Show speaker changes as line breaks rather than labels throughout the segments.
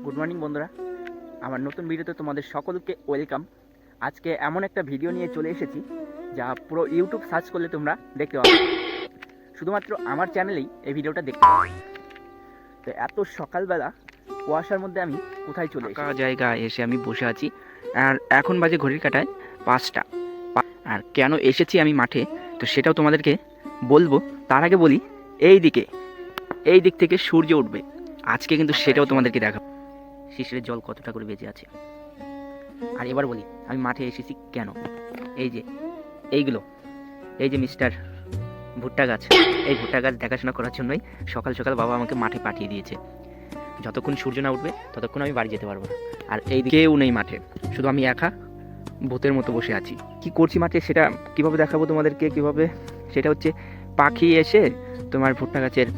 Good morning বন্ধুরা, আমার নতুন ভিডিওতে তোমাদের সকলকে ওয়েলকাম। আজকে এমন একটা ভিডিও নিয়ে চলে এসেছি যা পুরো ইউটিউব সার্চ করলে তোমরা দেখতে পাবে। শুধুমাত্র আমার চ্যানেলেই এই ভিডিওটা দেখতে পাবে। তো এত সকালবেলা কুয়াশার মধ্যে আমি কোথায় চলে এসেছি? জায়গায় এসে আমি বসে আছি, আর এখন বাজে ঘড়ির কাঁটায় 5টা। আর কেন এসেছি আমি মাঠে, তো সেটাও তোমাদেরকে বলবো। তার আগে বলি, এই দিক থেকে সূর্য উঠবে আজকে, কিন্তু সেটাও তোমাদেরকে দেখাবো শিশিরের জল কতটা করে বেঁচে আছে। আর এবার বলি আমি মাঠে এসেছি কেন। এই যে মিস্টার ভুট্টা গাছ, এই ভুট্টা গাছ দেখাশোনা করার জন্যই সকাল সকাল বাবা আমাকে মাঠে পাঠিয়ে দিয়েছে। যতক্ষণ সূর্য না উঠবে ততক্ষণ আমি বাড়ি যেতে পারবো না। আর এই কেউ নেই মাঠে, শুধু আমি একা ভূতের মতো বসে আছি। কি করছি মাঠে সেটা কিভাবে দেখাবো তোমাদেরকে, কিভাবে সেটা হচ্ছে পাখি এসে তোমার ভুট্টা গাছের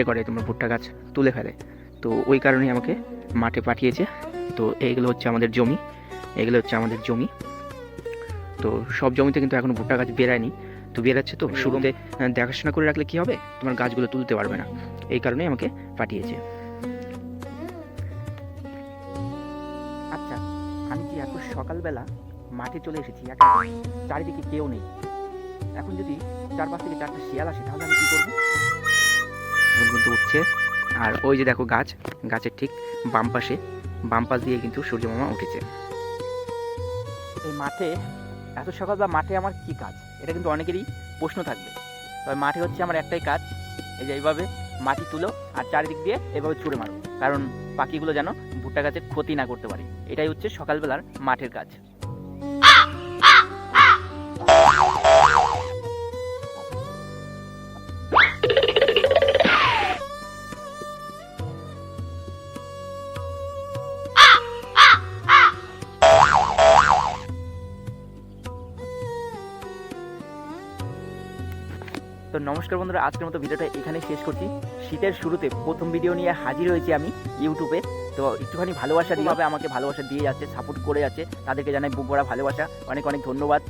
করে, তোমার ভুট্টা গাছ তুলে ফেলে। তো ওই কারণেই আমাকে মাঠে পাঠিয়েছে। তো এইগুলো হচ্ছে আমাদের জমি, তো সব জমিতে কিন্তু এখনো ভুট্টা গাছ বেরায়নি। তো বেরাচ্ছে, তো শুরুতে দেখাশোনা করে রাখলে কি হবে, তোমার গাছগুলো তুলতে পারবে না। এই কারণেই আমাকে পাঠিয়েছে। আচ্ছা, আমি কি এত সকালবেলা মাঠে চলে এসেছি, চারিদিকে কেউ নেই। এখন যদি চারপাশ থেকে 4টা শিয়াল আসে তাহলে আমি কি করবো? কিন্তু উঠছে, আর ওই যে দেখো গাছের ঠিক বাম পাশ দিয়ে কিন্তু সূর্য মামা উঠেছে। এই মাঠে এত সকালবেলা মাঠে আমার কি কাজ, এটা কিন্তু অনেকেরই প্রশ্ন থাকবে। তবে মাঠে হচ্ছে আমার একটাই কাজ, এই যে এইভাবে মাটি তুলো আর চারিদিক দিয়ে এভাবে ছুঁড়ে মারো, কারণ পাখিগুলো যেন ভুট্টা গাছের ক্ষতি না করতে পারে। এটাই হচ্ছে সকালবেলার মাঠের কাজ। তো নমস্কার বন্ধুরা, আজকের মতো ভিডিওটা এখানেই শেষ করছি। শীতের শুরুতে প্রথম ভিডিও নিয়ে হাজির হয়েছি আমি ইউটিউবে। তো একটুখানি ভালোবাসা দিয়ে আমাকে ভালোবাসা দিয়ে যাচ্ছে, সাপোর্ট করে যাচ্ছে, তাদেরকে জানাই বুক ভরা ভালোবাসা, অনেক অনেক ধন্যবাদ।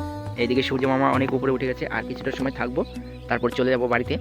এইদিকে সূর্য মামা অনেক উপরে উঠে গেছে, আর কিছুটা সময় থাকবো, তারপর চলে যাবো বাড়িতে।